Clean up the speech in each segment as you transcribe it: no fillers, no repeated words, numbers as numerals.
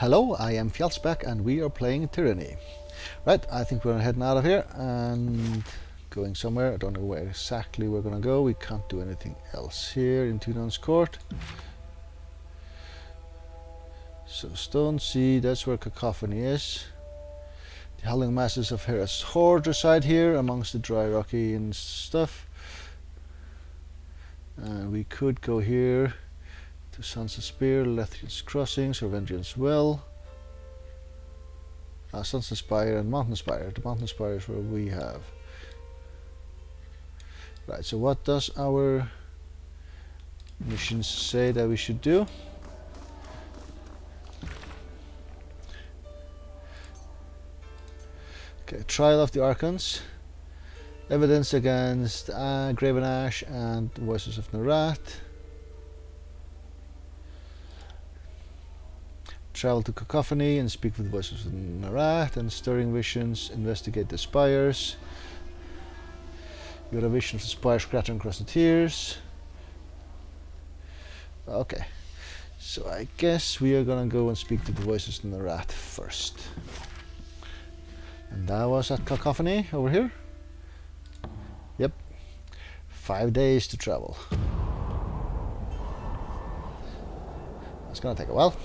Hello, I am Fjallsback and we are playing Tyranny. Right, I think we're heading out of here and going somewhere. I don't know where exactly we're going to go. We can't do anything else here in Tunan's Court. So Stone Sea, that's where Cacophony is. The howling masses of Hera's horde reside here amongst the dry rocky and stuff. And we could go here to Sons of Spear, Lethian's Crossing, Servendrian's Well. Sons of Spire and Mountain Spire. The Mountain Spire is where we have. Right, so what does our missions say that we should do? Okay, Trial of the Archons. Evidence against Graven Ash and Voices of Narat. Travel to Cacophony and speak with Voices of Narat and Stirring Visions. Investigate the spires. You got a vision of the spire scratching across the tiers. Okay, so I guess we are gonna go and speak to the Voices of Narat first. And that was at Cacophony over here. Yep, 5 days to travel. That's gonna take a while.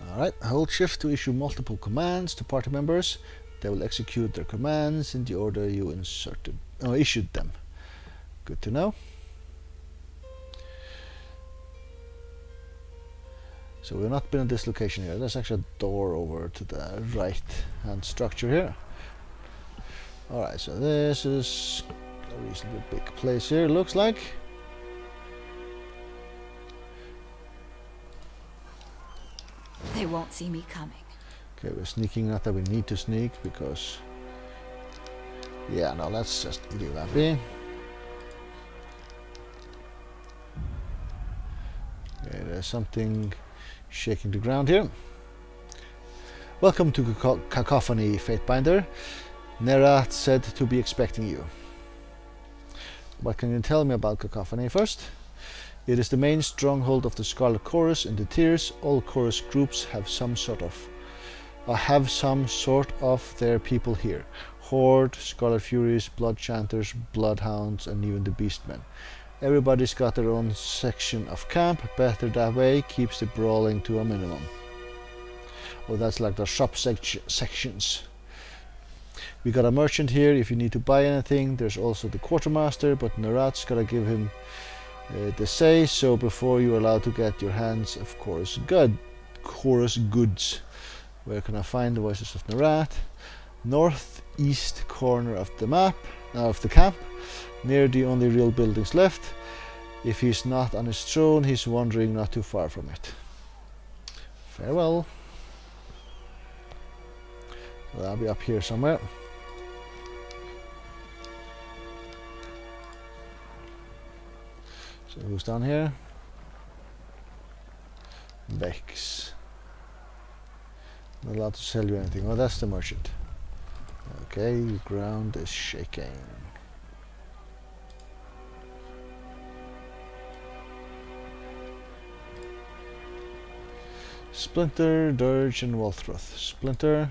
Alright, hold shift to issue multiple commands to party members. They will execute their commands in the order you issued them. Good to know. So we've not been at this location here. There's actually a door over to the right hand structure here. Alright, so this is a reasonably big place here, looks like. They won't see me coming. Okay, we're sneaking, not that we need to sneak, because... yeah, no, let's just leave that be. Okay, there's something shaking the ground here. Welcome to Cacophony, Fatebinder. Nerat said to be expecting you. What can you tell me about Cacophony first? It is the main stronghold of the Scarlet Chorus in the tiers. All chorus groups have some sort of their people here. Horde, Scarlet Furies, Blood Chanters, Bloodhounds, and even the Beastmen. Everybody's got their own section of camp. Better that way, keeps the brawling to a minimum. Oh, that's like the shop sections. We got a merchant here if you need to buy anything. There's also the quartermaster, but Narat's gotta give him the say so before you're allowed to get your hands of chorus goods. Where can I find the Voices of Narat? Northeast corner of the map, of the camp, near the only real buildings left. If he's not on his throne, he's wandering not too far from it. Farewell. So I'll be up here somewhere. So who's down here? Vex. Not allowed to sell you anything. Oh, that's the merchant. Okay, the ground is shaking. Splinter, Dirge, and Walthroth. Splinter.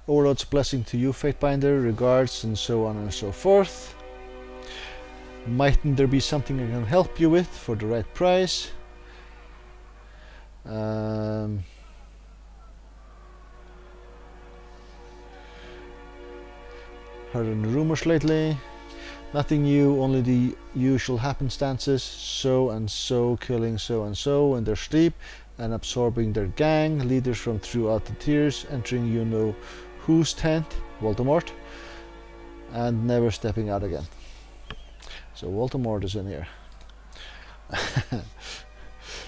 Overlord's blessing to you, Fatebinder. Regards, and so on and so forth. Mightn't there be something I can help you with for the right price? Heard any rumors lately? Nothing new, only the usual happenstances. So and so killing so and so in their sleep and absorbing their gang, leaders from throughout the tiers, entering you know whose tent, Voldemort, and never stepping out again. So Voldemort is in here.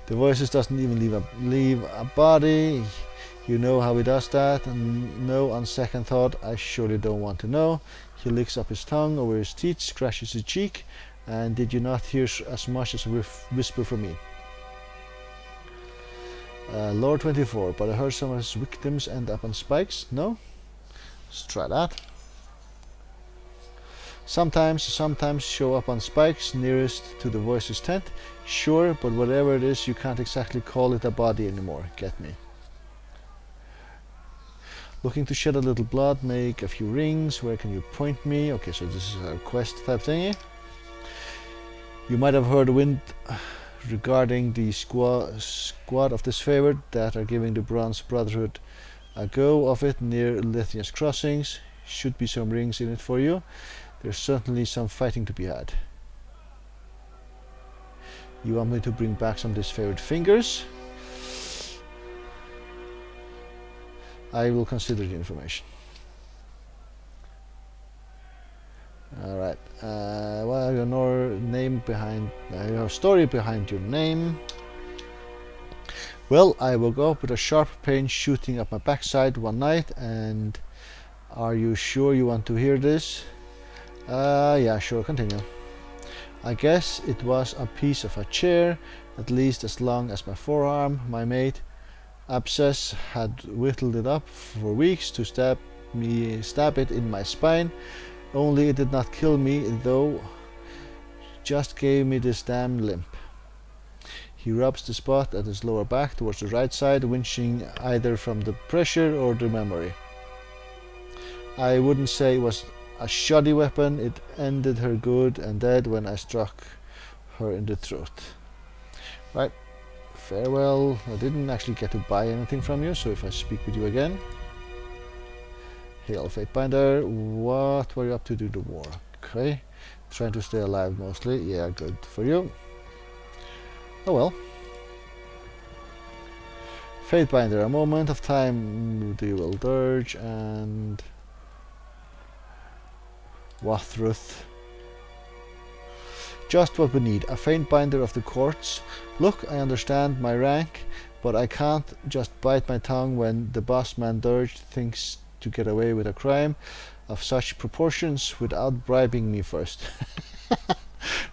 The Voices doesn't even leave a body. You know how he does that, and no, on second thought, I surely don't want to know. He licks up his tongue over his teeth, scratches his cheek, and did you not hear as much as a whisper from me? Lord 24, but I heard some of his victims end up on spikes. No? Let's try that. Sometimes show up on spikes nearest to the voice's tent. Sure, but whatever it is, you can't exactly call it a body anymore. Get me? Looking to shed a little blood, make a few rings. Where can you point me? Okay, so this is a quest type thingy. You might have heard wind regarding the squad of disfavored that are giving the Bronze Brotherhood a go of it near Lithia's crossings. Should be some rings in it for you. There's certainly some fighting to be had. You want me to bring back some disfavored fingers? I will consider the information. Alright, well, your name behind your story behind your name. Well, I woke up with a sharp pain shooting up my backside one night, and are you sure you want to hear this? Yeah, sure, continue. I guess it was a piece of a chair, at least as long as my forearm. My mate, Abscess, had whittled it up for weeks to stab it in my spine. Only it did not kill me, though, just gave me this damn limp. He rubs the spot at his lower back towards the right side, winching either from the pressure or the memory. I wouldn't say it was a shoddy weapon. It ended her good and dead when I struck her in the throat. Right, farewell. I didn't actually get to buy anything from you, so if I speak with you again. Hail, Fatebinder. What were you up to do the war? Okay, trying to stay alive mostly. Yeah, good for you. Oh well. Fatebinder, a moment of time you will dirge, and Wathruth. Just what we need, a Fatebinder of the courts. Look, I understand my rank, but I can't just bite my tongue when the boss man Dirge thinks to get away with a crime of such proportions without bribing me first.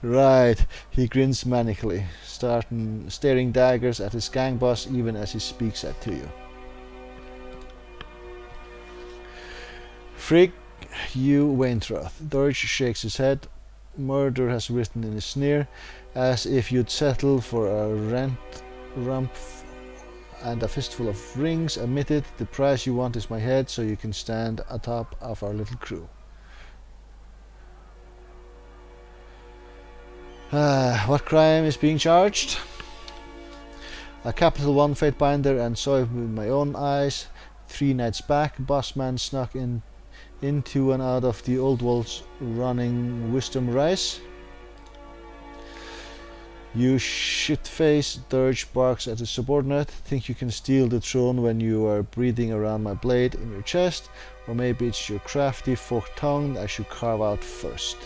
Right, he grins manically, staring daggers at his gang boss even as he speaks that to you. Freak you, Waintroth. Dirge shakes his head. Murder has written in his sneer, as if you'd settle for a rump and a fistful of rings. Admit it, the price you want is my head, so you can stand atop of our little crew. What crime is being charged? A capital 1 Fatebinder, and saw it with my own eyes. 3 nights back, Bossman snuck into and out of the old walls running Wisdom Rise. You shitface, Dirge barks at his subordinate. Think you can steal the throne when you are breathing around my blade in your chest? Or maybe it's your crafty forked tongue I should carve out first.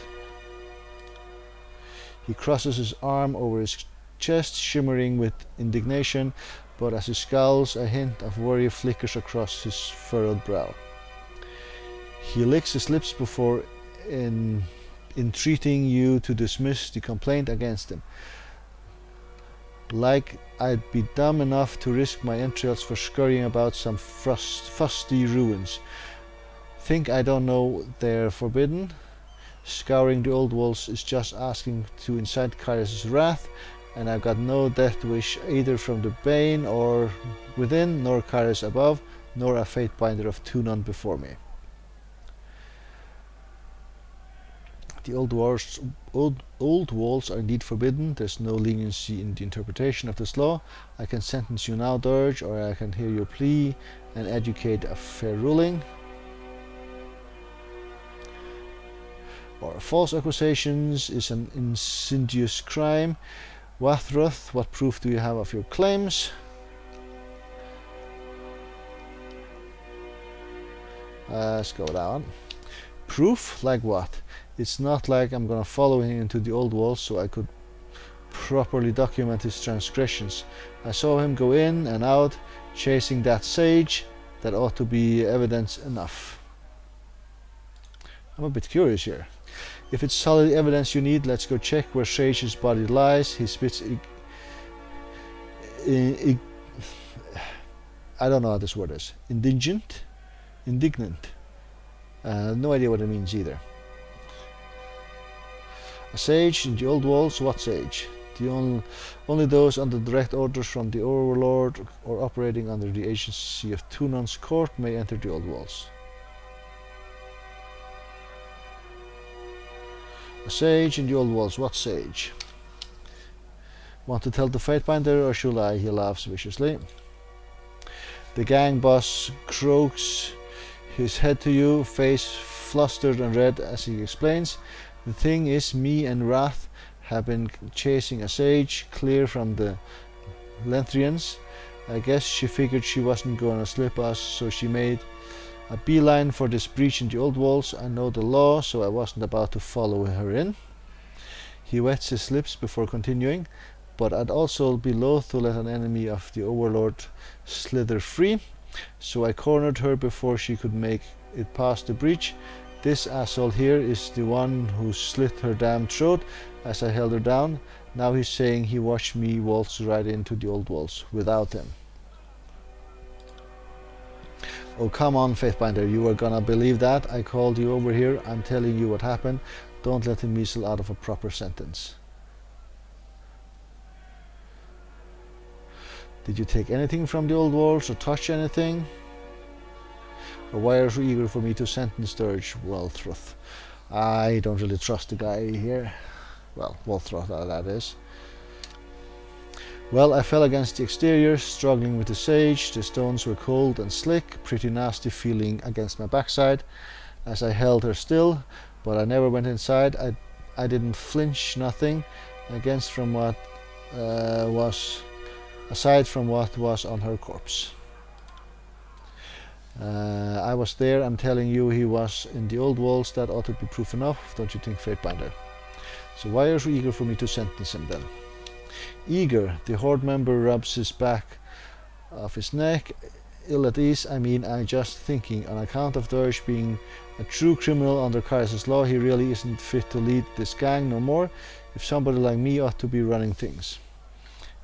He crosses his arm over his chest, shimmering with indignation, but as he scowls, a hint of worry flickers across his furrowed brow. He licks his lips before entreating you to dismiss the complaint against him. Like I'd be dumb enough to risk my entrails for scurrying about some fusty ruins. Think I don't know they're forbidden? Scouring the old walls is just asking to incite Kyrus' wrath, and I've got no death wish either from the Bane or within, nor Kyrus above, nor a Fatebinder of two none before me. The old walls are indeed forbidden. There's no leniency in the interpretation of this law. I can sentence you now, Dirge, or I can hear your plea and educate a fair ruling. Or false accusations is an insidious crime. Wathruth, what proof do you have of your claims? Let's go down. Proof? Like what? It's not like I'm gonna follow him into the old walls so I could properly document his transgressions. I saw him go in and out, chasing that sage. That ought to be evidence enough. I'm a bit curious here. If it's solid evidence you need, let's go check where Sage's body lies. He spits I don't know how this word is. Indignant? No idea what it means either. A sage in the old walls? What sage? Only those under direct orders from the overlord or operating under the agency of Tunan's court may enter the old walls. A sage in the old walls. What sage? Want to tell the Fatebinder or should I? He laughs viciously. The gang boss croaks his head to you, face flustered and red as he explains. The thing is, me and Wrath have been chasing a sage clear from the Lenthrians. I guess she figured she wasn't going to slip us, so she made a beeline for this breach in the old walls. I know the law, so I wasn't about to follow her in. He wets his lips before continuing, but I'd also be loath to let an enemy of the Overlord slither free, so I cornered her before she could make it past the breach. This asshole here is the one who slit her damn throat as I held her down. Now he's saying he watched me waltz right into the old walls without him. Oh, come on, Fatebinder, you are gonna believe that? I called you over here. I'm telling you what happened. Don't let him weasel out of a proper sentence. Did you take anything from the old walls or touch anything? Or why are you eager for me to sentence Sturge? Walthroth. I don't really trust the guy here. Well, Walthroth, that is. Well, I fell against the exterior, struggling with the sage. The stones were cold and slick, pretty nasty feeling against my backside as I held her still, but I never went inside. I didn't flinch, nothing against from what aside from what was on her corpse. I was there, I'm telling you, he was in the old walls. That ought to be proof enough, don't you think, Fatebinder? So why are you eager for me to sentence him then? Eager, the Horde member rubs his back of his neck. Ill at ease, I mean, I'm just thinking, on account of Dirge being a true criminal under Kaiser's law, he really isn't fit to lead this gang no more. If somebody like me ought to be running things.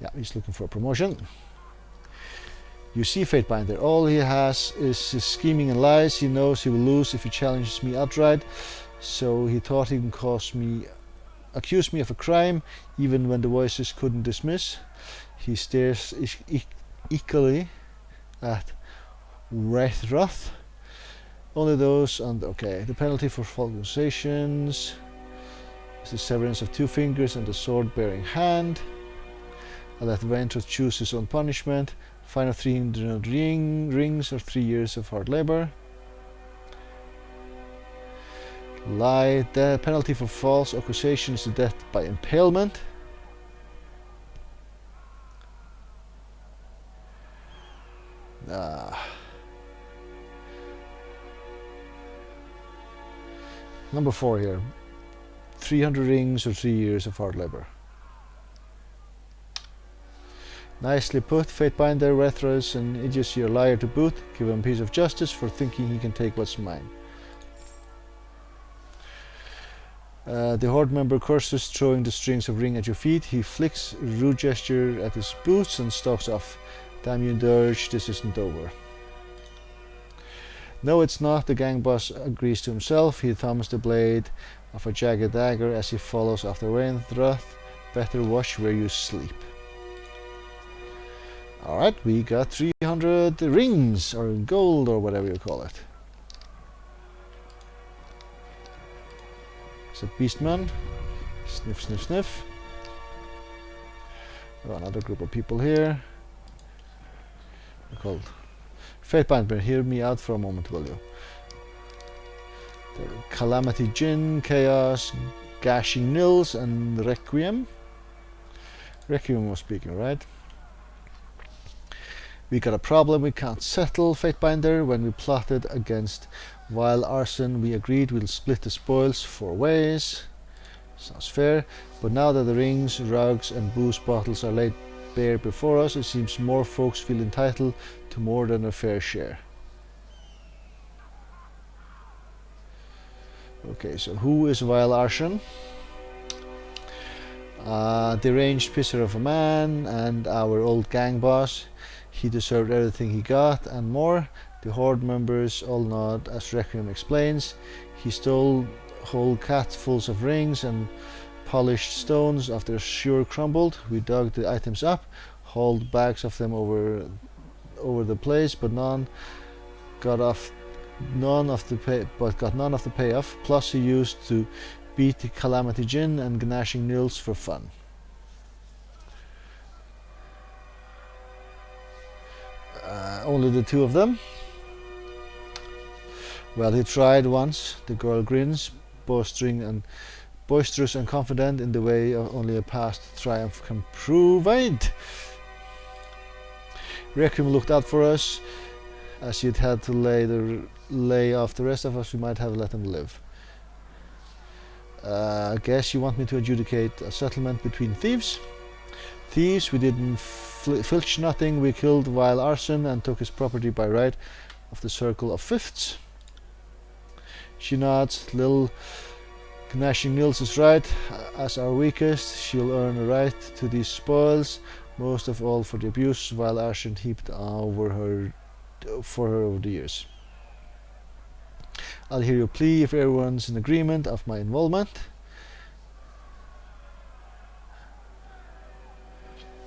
Yeah, he's looking for a promotion. You see, Fatebinder, all he has is his scheming and lies. He knows he will lose if he challenges me outright, so he thought he can accuse me of a crime, even when the voices couldn't dismiss. He stares equally at Wrathroth. Only those under... Okay, the penalty for false accusations is the severance of 2 fingers and the sword-bearing hand. I'll let Wrathroth choose his own punishment. Fine of 300 rings or 3 years of hard labor. Lie. The penalty for false accusation is the death by impalement. Number 4 here. 300 rings or 3 years of hard labor. Nicely put, Fatebinder. Wrathroth an idiocy or liar to boot. Give him a piece of justice for thinking he can take what's mine. The Horde member curses, throwing the strings of ring at your feet. He flicks a rude gesture at his boots and stalks off. Damn you, Dirge, this isn't over. No, it's not, the gang boss agrees to himself. He thumbs the blade of a jagged dagger as he follows after Wrathroth. Better watch where you sleep. Alright, we got 300 rings, or gold, or whatever you call it. It's a beastman. Sniff, sniff, sniff. Oh, another group of people here. They're called Fatebinder. Hear me out for a moment, will you? Calamity Jinn, Chaos, Gashing Nils, and Requiem. Requiem was speaking, right? We got a problem we can't settle, Fatebinder. When we plotted against Vile Arson, we agreed we'll split the spoils 4 ways. Sounds fair. But now that the rings, rugs, and booze bottles are laid bare before us, it seems more folks feel entitled to more than a fair share. Okay, so who is Vile Arson? Deranged pisser of a man and our old gang boss. He deserved everything he got and more. The Horde members all nod as Requiem explains. He stole whole catfuls of rings and polished stones after sure crumbled. We dug the items up, hauled bags of them over the place, but got none of the payoff. Plus, he used to beat the Calamity Gin and Gnashing Nils for fun. Only the two of them. Well, he tried once. The girl grins, boisterous and confident in the way only a past triumph can provide. Requiem looked out for us. As he'd had to lay off the rest of us, we might have let him live. I guess you want me to adjudicate a settlement between thieves? Thieves, we didn't filch nothing. We killed vile arson and took his property by right of the Circle of Fifths. She nods. Lil Gnashing Nils is right. As our weakest, she'll earn a right to these spoils, most of all for the abuse vile arson heaped for her over the years. I'll hear your plea if everyone's in agreement of my involvement.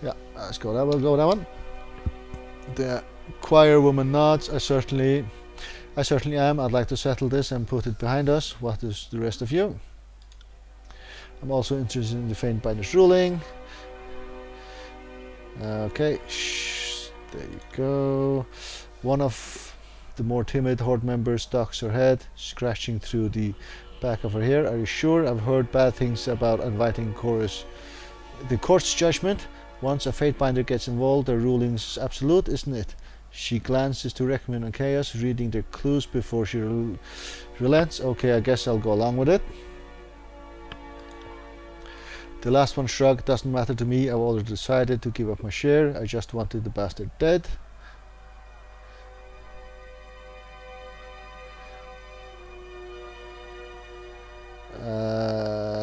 Yeah, let's go. We'll go with that one. The choir woman nods. I certainly am. I'd like to settle this and put it behind us. What is the rest of you? I'm also interested in the Faintbinder's ruling. Okay, there you go. One of the more timid horde members ducks her head, scratching through the back of her hair. Are you sure? I've heard bad things about inviting the court's judgment. Once a Fatebinder gets involved, their ruling's absolute, isn't it? She glances to Requiem and Chaos, reading their clues before she relents. Okay, I guess I'll go along with it. The last one shrugged. Doesn't matter to me. I've already decided to give up my share. I just wanted the bastard dead.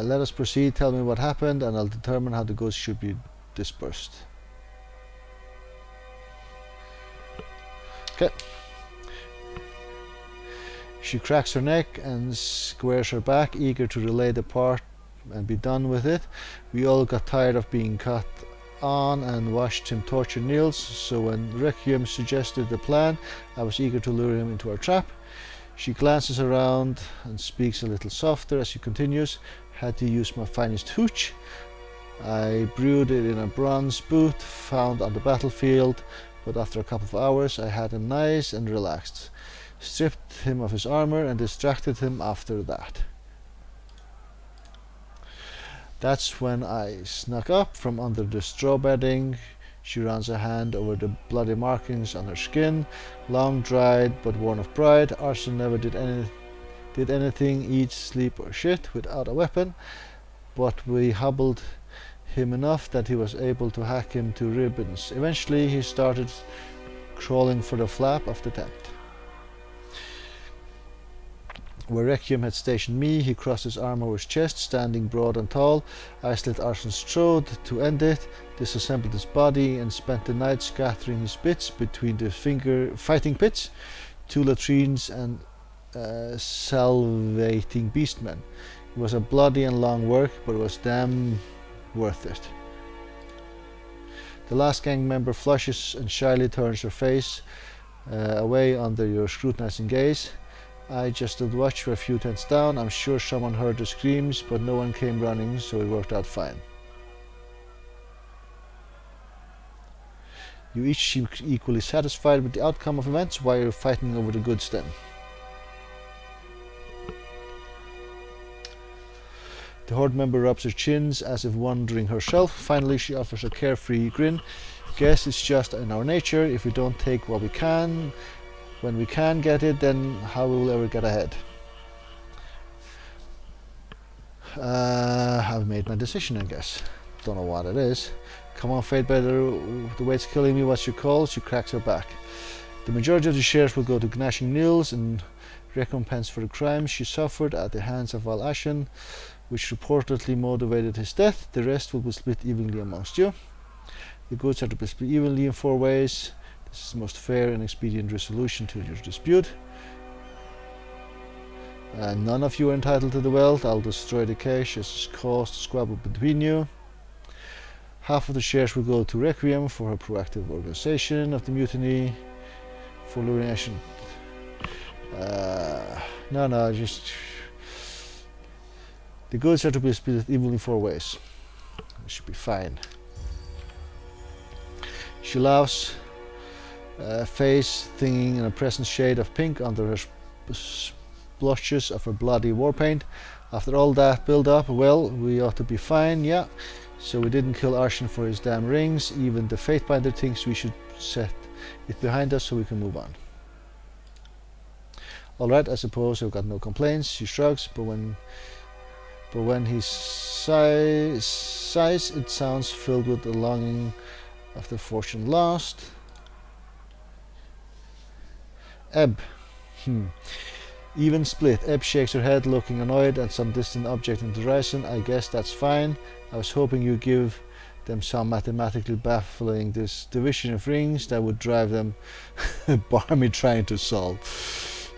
Let us proceed. Tell me what happened and I'll determine how the goods should be dispersed. Okay. She cracks her neck and squares her back, eager to relay the part and be done with it. We all got tired of being cut on and watched him torture Niels, so when Requiem suggested the plan, I was eager to lure him into our trap. She glances around and speaks a little softer as she continues. Had to use my finest hooch. I brewed it in a bronze boot found on the battlefield, but after a couple of hours I had him nice and relaxed. Stripped him of his armor and distracted him after that. That's when I snuck up from under the straw bedding. She runs a hand over the bloody markings on her skin, long dried but worn of pride. Arson never did anything, eat, sleep or shit without a weapon, but we hobbled him enough that he was able to hack him to ribbons. Eventually he started crawling for the flap of the tent. Where Requiem had stationed me, he crossed his arm over his chest, standing broad and tall. I slit Arson's throat to end it, disassembled his body, and spent the night scattering his bits between the fighting pits, two latrines, and salvating beastmen. It was a bloody and long work, but it was damn worth it. The last gang member flushes and shyly turns her face away under your scrutinizing gaze. I just stood watch for a few tents down. I'm sure someone heard the screams, but no one came running, so it worked out fine. You each seem equally satisfied with the outcome of events. Why are you fighting over the goods then? The horde member rubs her chins as if wondering herself. Finally she offers a carefree grin. Guess it's just in our nature. If we don't take what we can when we can get it, then how will we ever get ahead? I've made my decision, I guess. Don't know what it is. Come on, Fatebinder, the weight's killing me. What's your call? She cracks her back. The majority of the shares will go to Gnashing Nils in recompense for the crimes she suffered at the hands of Val Ashen, which reportedly motivated his death. The rest will be split evenly amongst you. The goods are to be split evenly in 4 ways. This is the most fair and expedient resolution to your dispute. None of you are entitled to the wealth. I'll destroy the cache as it's caused squabble between you. Half of the shares will go to Requiem for her proactive organization of the mutiny. For lurination. No, just... The goods are to be split evenly 4 ways. It should be fine. She laughs, face thinking in a present shade of pink under her splotches of her bloody war paint. After all that build up, well, we ought to be fine, yeah. So we didn't kill Arshan for his damn rings. Even the Fatebinder thinks we should set it behind us so we can move on. Alright, I suppose I've got no complaints. She shrugs, but when he sighs, it sounds filled with the longing of the fortune lost. Ebb. Even split. Ebb shakes her head, looking annoyed at some distant object in the horizon. I guess that's fine. I was hoping you'd give them some mathematically baffling this division of rings that would drive them barmy trying to solve.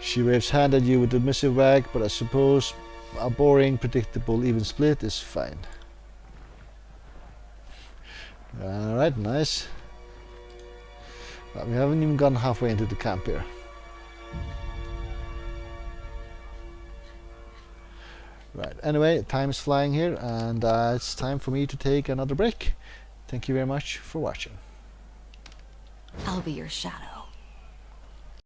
She waves hand at you with a dismissive wag, but I suppose a boring, predictable even split is fine. Alright, nice. But we haven't even gone halfway into the camp here. Right, anyway, time is flying here, and it's time for me to take another break. Thank you very much for watching. I'll be your shadow.